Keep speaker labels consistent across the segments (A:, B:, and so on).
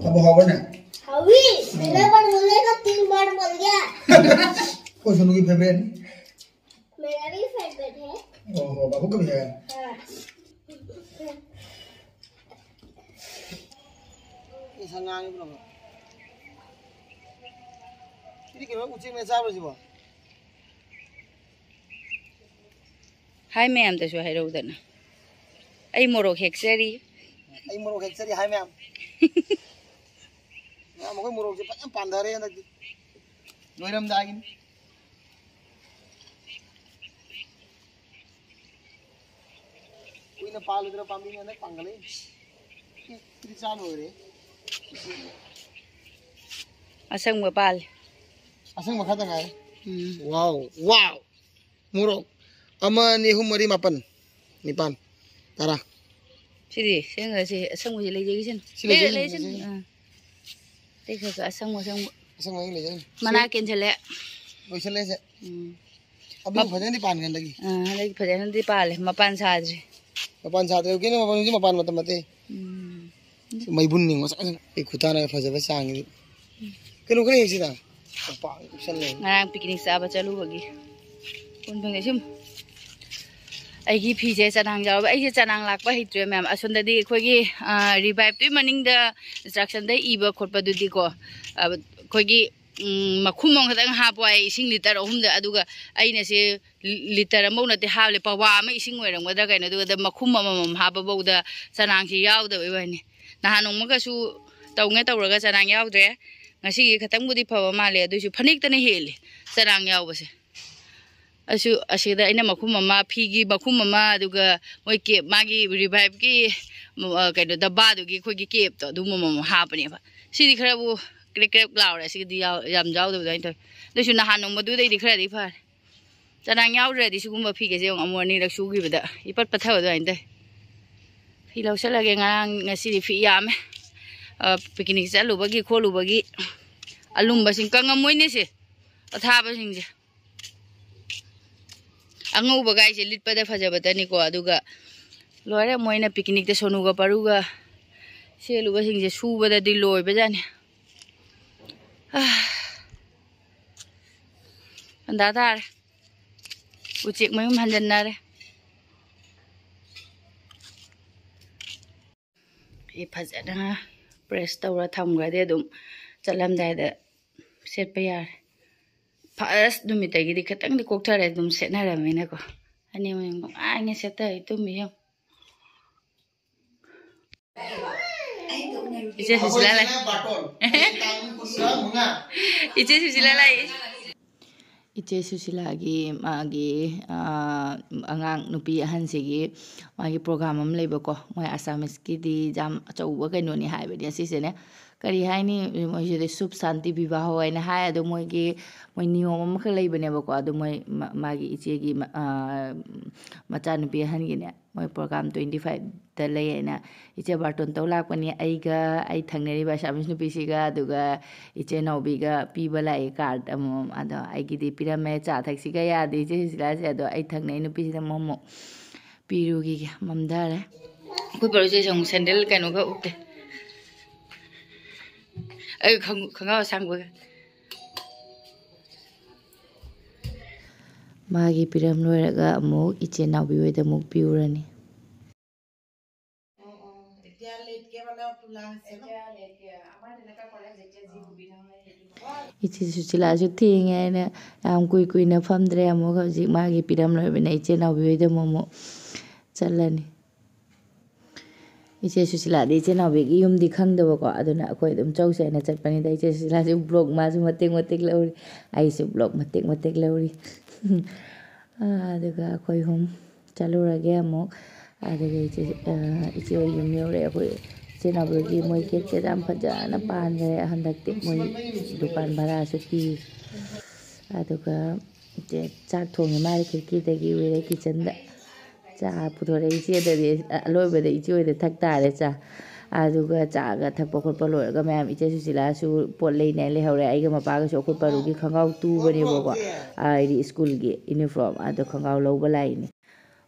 A: अब होगा ना
B: हवी मेरे पर बोलेगा 3 बार बोल गया
A: कौन सोनू की फेवरेट
B: मेरा भी फेवरेट है
A: ओहो बाबू का भी है ये संगांग बनो ini kira ucing na sabra sibo
C: hai ma'am ta su hai ro da na ai morok hexeri
A: hai ma'am na mo ko morok je pa pandare na noiram dagin kuina palu dra pambi na pangale tri chalu re
C: asang ba pal
A: asang makha tanga wow morok ama ni humari mapan nipan tara
C: sidi senga si asang mo le jegi sen le sen te kha asang mo
A: le jen
C: mana ken chale
A: oi chale se abi bhajan di pan gan lagi
C: lagi bhajan di pal mapan sadri
A: ke na mapan ji mapan matam mate mai bun ning masa e khutana phaja ba sang ni kenu kene si da pa option le
C: ngarang picnic sa ba chalu bagi pun bang sim ai gi phi je chanang jaw ba ai je chanang lak ba hitre ma'am asun da di khoi gi revive tu maning da instruction da I ba khot pa du di ko khoi gi makhum mong khadang ha poi ising liter ahum da aduga aina se liter amau na te ha le pawa ma ising oirang ba da kaina du da makhum mamam ha ba bau da chanang si yaw da ba ni na hanong ma ka su taw nge taw ra chanang yaw dre ngasi gi khatang budi phawa ma le du su phanik ta ne hele chanang yaw ba se asu asida ina makhum mama phigi makhum mama aduga moi ke magi revive ki kaino da ba du gi khoi gi kep to du mama ha pa ne ba sidi khara bu krek krek law ra sidi yam jaw du dai to du su na hanong ma du dai di khara di pha chanang yaw re di su gum ba phi ge se ong amor ni rak su gi ba da ipat patha du ai dai phi law sala ge ngang ngasi di phi yam picnic sa lu ba gi kholu ba gi alum ba sing kang amoi ne se atha ba sing je angau ba gai se lit pa da phaja ba tani ko aduga loire moina picnic te sonu ga paru ga selu ba sing je su ba da di loi ba jani anda dar ucik mai hanjan na re e phaja da press tawra tham ga de dum chalam dai da set pa yar first dumita gidi khatang di kokthare dum setna ramina ko ani mo anya seta itu miyam ije susila Iche susila gi magi angang nupi ahan sigi magi program am leba ko moi Assamese ki di jam achauba kaino ni haiba di asise ne kari haini moi je sub santi bibah ho aina hai adu moi gi moi niyom am kha leba ne ba ko adu moi magi iche gi macha nupi ahan gi ne moi program 25 da lay na iche barton tolak pani aiga ai thangneri ba Assamese nupi siga aduga iche nobi ga piba lai card am ado aigi di pirame cha thaksi ga ya de iche sila se ado ai thangnei nupi sida momo piru gi mamdare ko paru je jong sandal kaino ga utte ai khanga sang ba magi piram loiraga amuk iche nabi weda muk piurani ichi susila su thinge na am kui kui na famdre amo ga ji magi piram lo bena iche na bi de momo chalani iche susila de iche na bi yum di khang da ko aduna akoi dum chau se na chatpani da iche susila su blog ma su matek matek lauri ai su blog matek matek lauri aduga akoi hum chalurage amo aduga iche yum yore akoi ꯁꯤꯖꯤꯟꯅꯕꯒꯤ ꯃꯣꯏ ꯒꯦꯠꯁꯦ ꯌꯥꯝ ꯐꯖꯅ ꯄꯥꯟꯈ꯭ꯔꯦ ꯍꯟꯗꯛꯇꯤ ꯃꯣꯏ ꯗꯨꯀꯥꯟ ꯚꯔꯥꯁꯨ ꯄꯤ ꯑꯗꯨꯒ ꯆꯥꯛ ꯊꯣꯡꯉꯦ ꯃꯥꯒꯤ ꯈꯤꯔꯀꯤꯗꯒꯤ ꯎꯔꯦ ꯀꯤꯆꯟꯗ ꯆꯥ ꯄꯨꯊꯣꯔꯛꯏ ꯏꯆꯦꯗꯗꯤ ꯑꯂꯣꯏꯕꯗ ꯏꯆꯦ ꯍꯣꯏꯗ ꯊꯛ ꯇꯥꯔꯦ ꯆꯥ ꯑꯗꯨꯒ ꯆꯥꯒ ꯊꯛꯄ ꯈꯣꯠꯄ ꯂꯣꯏꯔꯒ ꯃꯌꯥꯝ ꯏꯆꯦ ꯁꯨꯁꯤꯂꯥꯁꯨ ꯄꯣꯠ ꯂꯩꯅ ꯂꯩꯍꯧꯔꯦ ꯑꯩꯒ ꯃꯄꯥꯒꯁꯨ ꯑꯩꯈꯣꯏ ꯄꯥꯔꯨꯒꯤ ꯈꯣꯡꯒ꯭ꯔꯥꯎ ꯇꯨꯕꯅꯦꯕꯀꯣ ꯍꯥꯏꯗꯤ ꯁ꯭ꯀꯨꯜꯒꯤ ꯌꯨꯅꯤꯐꯣꯔꯝ ꯑꯗꯣ ꯈꯣꯡꯒ꯭ꯔꯥꯎ ꯂꯧꯕ ꯂꯥꯛꯏꯅꯦ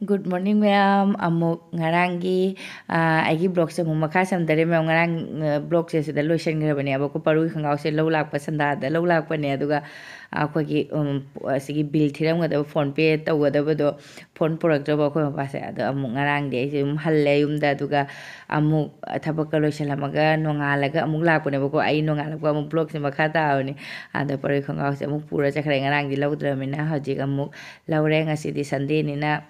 C: Good morning ma'am amuk ngarangi aigi blog se mu makha samdare ma'am ngarang blog se sida lotion grabane aba ko paru khangau se lo lak pasanda da lo lak pane aduga akhoi sigi bill thiram ga da phone pay tawada do phone product ba ko ba se adu amuk ngarang de se halle yum da aduga amuk thabak lotion lamaga nongalaga amuk lak pane ba ko ai nongalak amuk blog se makha ta awni adu paru khangau se amuk pura chakhre ngarang di lawdramina hajik amuk lawre ngasi di sunday ni na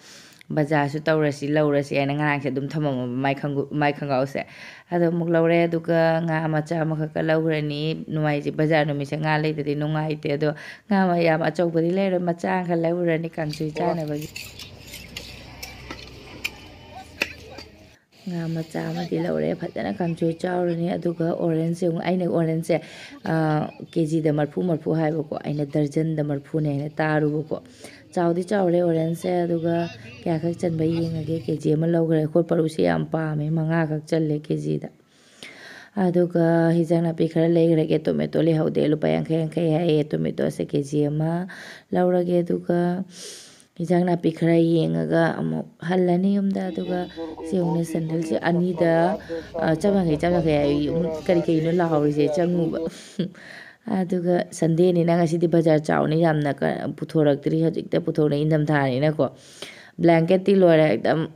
C: Bazaar su taurasi laurasi ana ngarang se dum thamam mai khangau se ado muk laure aduga nga macha makha laurani nuai ji bazaar no mi se nga leidadi nungai te ado nga ma yam achobadi leiro macha kha laurani kangchui chana bagi nga macha ma di laure phatana kangchui chaurani aduga orange aina orange kg da marfu haiba ko aina darjan da marfu ne na taru ko Chowdi chowre orange aduga kya khak chan bai yengage kg ma logre khoi paru se yam pa me manga khak challe kg da aduga hijana pi khara legrege tomato le haude lu payang khay hai tomato se kg ma laurage aduga hijana pi khara yengaga amu hallani umda aduga seungna sandal se ani da chamang kari kari no lawri se changuba aduga Sunday ni na ngasi di bazar chawni yamna ka puthoraktri hajikta puthona indam thani na ko blanket ti lore ekdam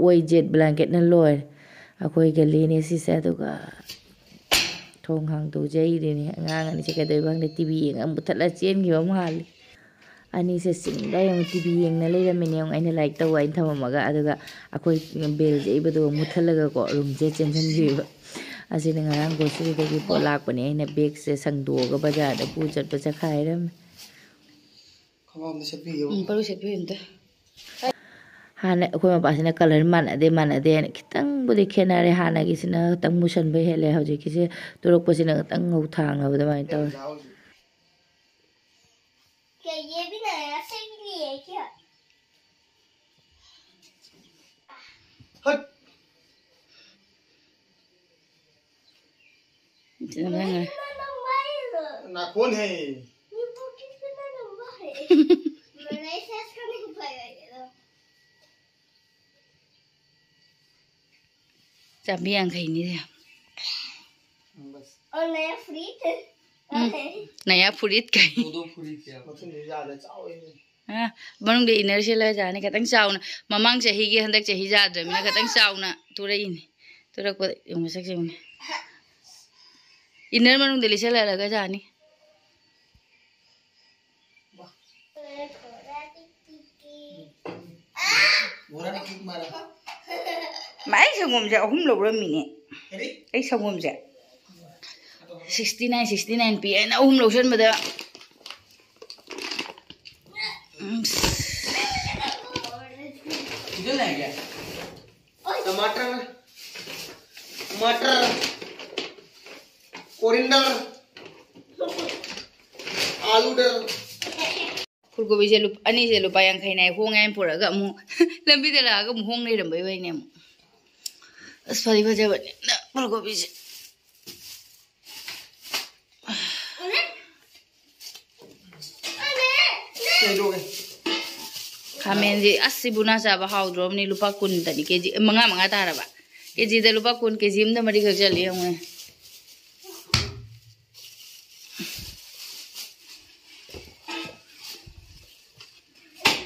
C: oi jet blanket na lore akoi gali ni si sa aduga thong hang tu jai ri ni ngang ani se ka doi bang de tv yeng am buthala chen gi bam hal ani se sing da yong tv yeng na leira mini yong aina like ta wai thamamaga aduga akoi bel jai badu muthalaga ko room je chen chen gi asini ngarang grocery dagi polak pani aina bag se sangdoga bazar da pu chat pa chakhairam
A: khawam se pi yo
C: paru se pi imta hana khoi ma pasina color man ade kitang budi khenare hana gi sina tang musan bai hele hoji ki se turok pasina tang ngau thang ha bada mai taw
B: क्या ये भी नया से लिए क्या
A: hut na kon hai
B: ये pocket कितना लंबा है मैंने इसे करने को पाया ये
C: Chambi yang khai ni de
A: bas
B: और नया freeze
C: naya furit kai
A: do furit ya mathun ni ja da chaw
C: ha banung de iner se la ja ni katang chauna mamang chahi gi handak chahi ja dra mina katang chauna turai ni turak pa yung sak se ni iner manung de li se la ga ja ni
A: bora ni kik mara
C: mai sangom ja hum lo ram ni ai sangom ja 69 pi na hum lo san bada
A: इधर नहीं क्या टमाटर मटर coriander आलू डर
C: फुलगोबी से अनि से लुपा यांखै नाय होंगाय पुरगा मु लंबी दे लागा मु होंग नै रंबै वै ने मु अस फरि बजे बने फुलगोबी से Kamen ji asibuna sa ba hawdrom ni lupa kun tani keji manga tara ba keji da lupa kun keji mda mari ga jali yong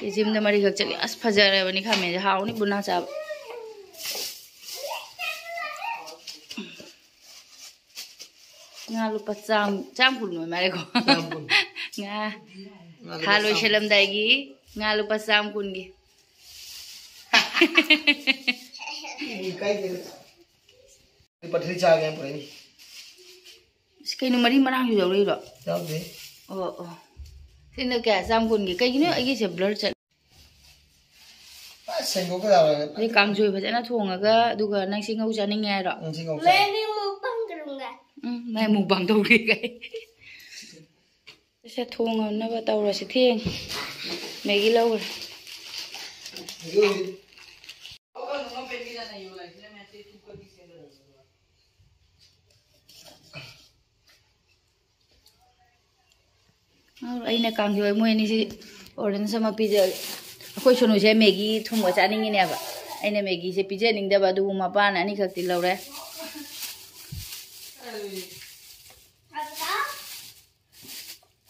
C: keji mda mari ga jali as phajara bani kamen ji haw ni buna sa nga lupa cham kun no mare ko nga khalo shelam dai gi nga lupa sam kun gi
A: kai ke patri cha ga pare ni
C: kai no mari marang ju ro ro
A: jaw de
C: sin da ka sam kun gi kai ni ai gi se blur cha
A: Senggok ka
C: Ni kangsoi fajana thongaga aduga nang singau chaninge ro.
A: Senggok.
B: Maybe mukbang karunga.
C: Mai mukbang tawri kai. Se thonga na ba tawra si theng. Maggi lau. Aina kangsoi moi ni si orange sama pizza. Akoi sono se Maggi thongwa chaninge ne ba. Aina Maggi se pizza ning da ba du ma pa na ni khakti laure.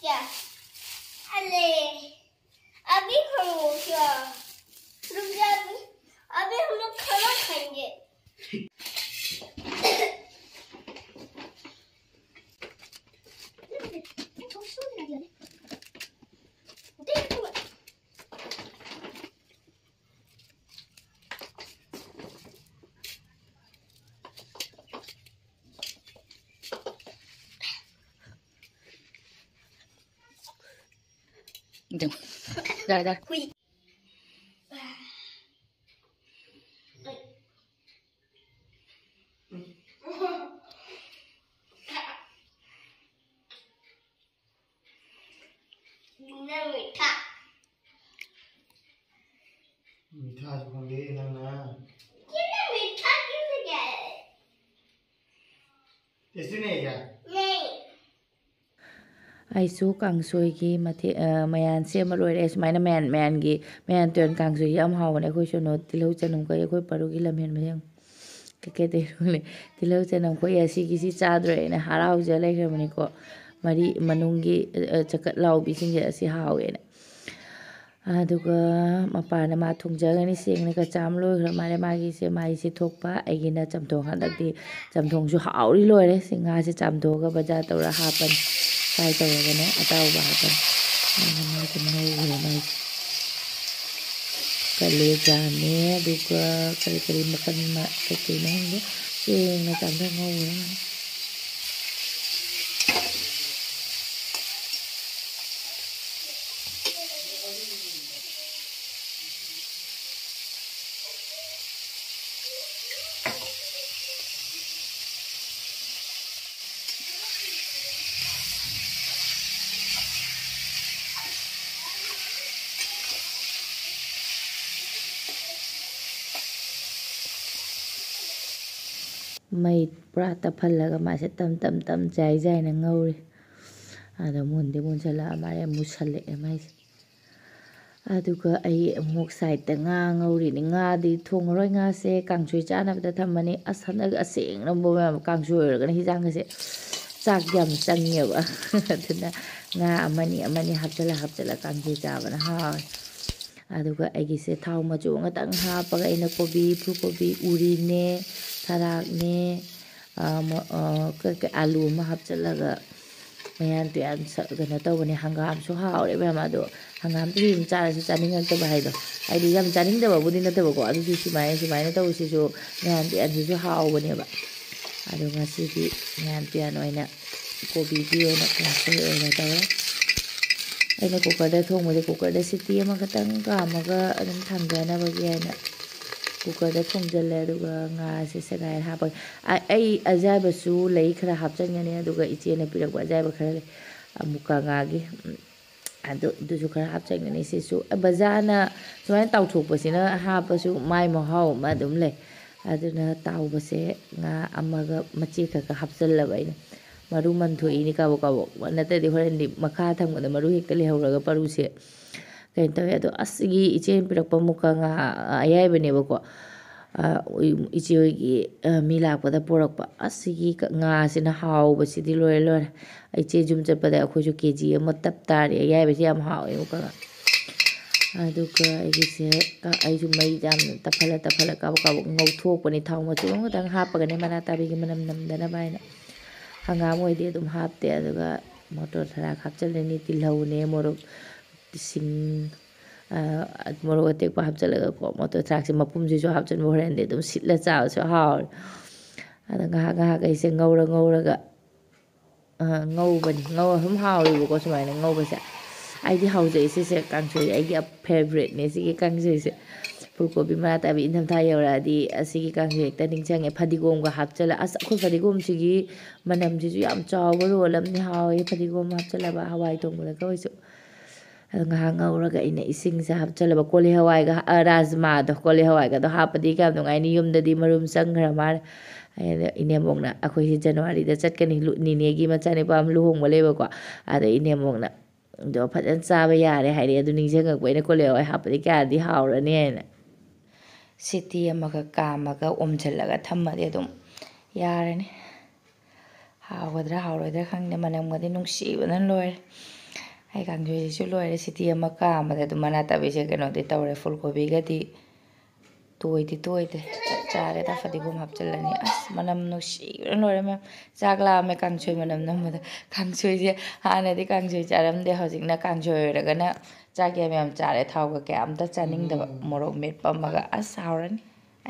B: क्या अरे अभी हम क्या रुक जा अभी हम लोग खाना खाएंगे
C: Dar dar.
B: मीठा
A: मीठा सुखंगे ना
B: कितने मीठा किसने क्या है
A: टेस्टी नहीं है क्या
B: नहीं
C: Aisu kangsoi ki mathe mayan se maloi sumaina man gi man ton kangsoi yam hawane khoi sono tilau chanum ko khoi paru gi lamhen mayang ke de le tilau chanum ko yasi gi si chadre ne harau je le khamani ko mari manungi chakat lau bi sing je si hawe ne aduga mapana ma thungjaga ni sing ne ka cham loi khra mare ma gi se mai si thokpa ai na chamthong handak di chamthong su hauri loi re singa se chamtho ga baja tora hapan sai tawga ne atau ba hapan na ko no re mai khlga ne duga kari makan ma ke ne sing na chamthong ngau re mai prata phallaga ma se tam jai na ngauri ada mun de mun sala mare musale mai aduga ai muk side ta nga ngauri ni nga di thongroi nga se kangsui chana da thamani asana aseng no bo kangsui ga hi jang se chak yam changye ba thina nga amani hapchala kangsui cha ba na ha aduga ai gi se thau ma chu nga tang ha pa ga ina kobi phu kobi uri ne tharak ne ka alu ma hapchala ga mayan tu an sa ga na taw ni hangam su ha re ba ma do hangam tu im cha su chaning an ta ba hai do ai di yam chaning da ba bu din na ta ba ko adu si mai na taw si su mayan tu an su ha ba ne ba adu nga si di mayan tu an oina kobi bi na ka se na taw aina cooker da thong mo de cooker da siti ma ka tang ka ma ga adum tham ja na ba ge na cooker da thong jale aduga nga se sagai ha ba ai ajai ba su lei khara hap chan ne aduga iche na pirak ba ajai ba khara amuka nga gi adu du su khara hap chan ne se su bazana suai tau thok ba sina ha ba su mai ma hau ma dum le aduna tau ba se nga amaga machi ka hap chal la ba ina maru man thui ni ka bo na te di horen di makha thang da maru hek le hawra ga paru se kain tawe ado asigi ichen pirak pa muka nga ayai bane ba ko ichi gi mila pa da porak pa asigi nga sina haw ba si di loi ai che jum cha pa da khoi ju kg ma tap tar ayai ba si am haw e muka aduga ai gi se ka ai ju mai jam taphala ka ngau thok pa ni thau ma chu nga dang ha pa ga ne mana ta bi gi manam nam da na bai na hangam oi de dum hapte aduga motor thara khapchal ni tilhau ne morok sing morok atek pa hapchal ga ko motor thrak se mapum ji jo hapchal moren de dum sitla chaw so haw adanga ga ga se ngaura ga ngau bani ngau hum haw ri ko smai ngau ba se ai di haw je se kangsoi ai gi favorite ne se kangsoi se फुलकोबी मरा ताबी इंधम था यौरादी असिगी कांगसोय हेक्ता निंगचंगे फदिगोम गा हापचला अस अखोय फदिगोम सिगी मनम जिजु याम चावबो रोलमनि हावे फदिगोम हापचलाबा हवाई तोंबला कवसु nga ngauraga ina ising sa hapchalaba koli hawai ga rajma do koli hawai ga do hapadi ka no ngai ni yum da di marum sangra mar ine mongna akhoi hi January da chatkani ni ne gi machani pam luhong maleba ko ada ine mongna do phajan chaba yare haire adu ningjanga ko ina koli hawai hapadi ka di haurani ena city amaga kamaga omjhallaga thammade dum yarani hawadra haurodra khangne manam gadi nungsi banan loire ai kangjoy su loire city amaka amada dumana tabise keno de tawre fulgobi gadi toide chare da fadigum hapchalani as manam no shi loire ma chagla me kangjoy manam namada kangjoy je hana di kangjoy charam de hojikna kangjoy ragana chage me am chare thawga ke amta chaning da morok met pamaga as hauran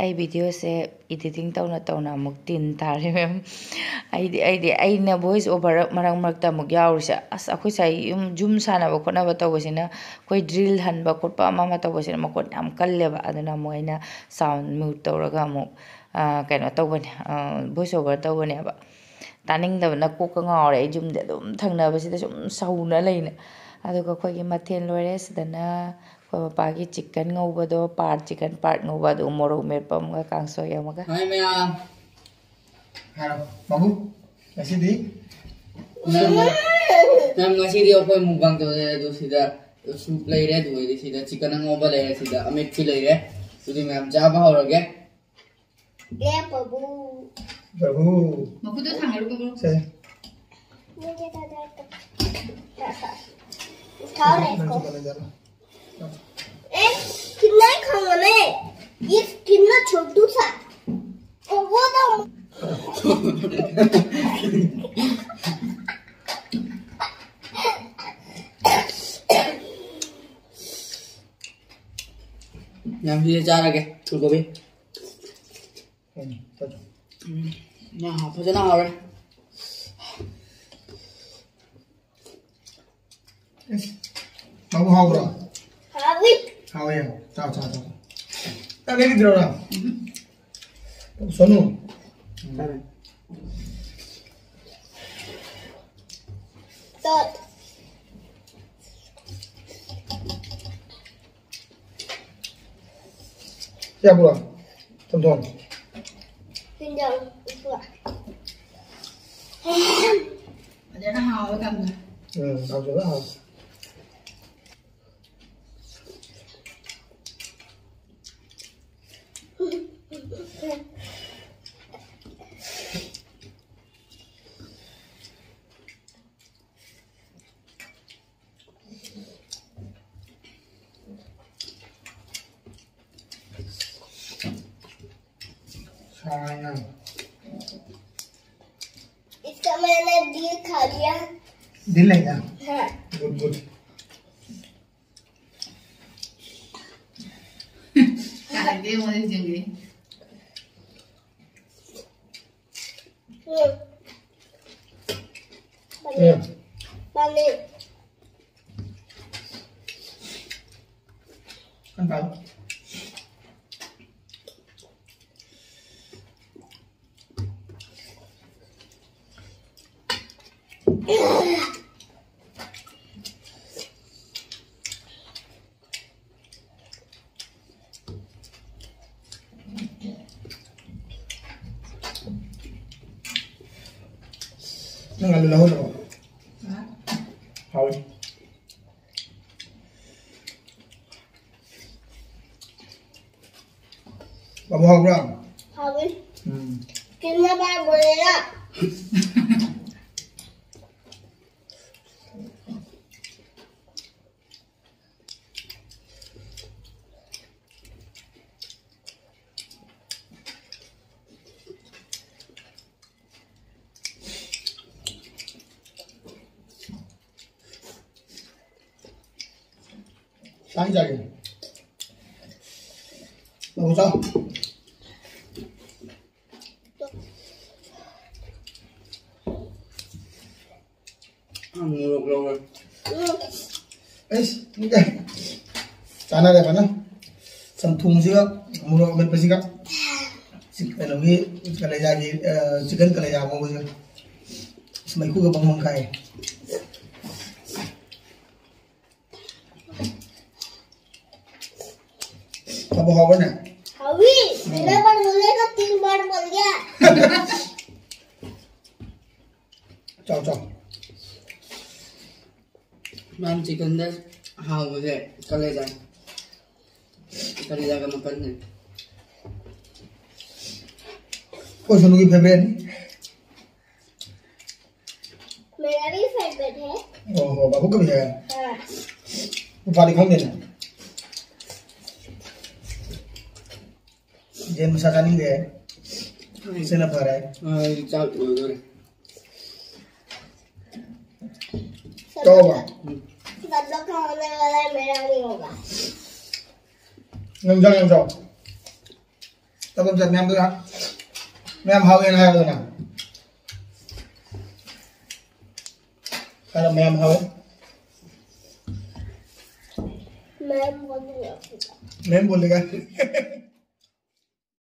C: ai video se editing tawna muk tin tare mem ai na voice over marang marakta muk yaurisa as akhoi sai jum sana ba khona ba tawsina koi drill han ba khotpa ama tawsina makot am kalleba aduna moina sound mute tawraga muk kaino tawbani voice over tawbani ba taning da na ko ka ngawre jum de dum thangna ba sida sum sauna leina aduga khoi gi mathen loire sidana pagi chicken ngobado part chicken part ngobado morok merpam ga kangso yamaga
A: hai maya haro babu ngasi di nam ngasi di okoi mukbang to do sida soup laire do sida chicken ngoba laire sida amet ki laire sudi ma'am jaba horoge
B: ले बाबू
C: मकु तो थांगरो को
A: से
B: मुझे दादा खाओ ना इसको कितना खाऊंगा मैं ये कितना छोटू सा और वो तो
A: nyam dia cara ke fulgobi nah apa jana aur babu haura
B: हावी
A: how ya chao ta ke diro na sonu
B: तो
A: ya bula tonton
B: tinggal itu
C: ada na hawa kam
A: tao cho đó sayang
B: इसका मैंने दिल खा लिया
A: दिल है क्या
B: हाँ
A: गुड
C: dे मोदी जंगे
B: पानी
A: kan tahu nggak lalu lalu haus babu hau berang
B: हावी कितना बार बोलेगा
A: sáng giờ babu sao ngược rồi ấy chanag apa na संथूम से का मुरो में पसी का चिकन लगी कलेजा की चिकन कलेजा को बोल इसमें कुछ का बंगम खाए अब होगा ना
B: हवी मैंने बार बोलेगा 3 बार बोल गया
A: चाओ चाओ
D: मैम चिकन दे हाँ मुझे कलेजा का मक्खन है
A: कोई सुनो की फेवरेट
B: मेरा भी फेवरेट है
A: ओहो बाबू कभी है
B: हाँ
A: वो पानी खाऊं देना जेन मसाला नहीं है इसे ना भरा है
D: चाव
A: तो बा
B: सब लोग का होने वाला है मेरा नहीं होगा
A: ngâm rau tao bấm giật em tôi ăn em hao yên hay rồi nào hay là em hao
B: मैं बोल रहा हूँ
A: em बोलेगा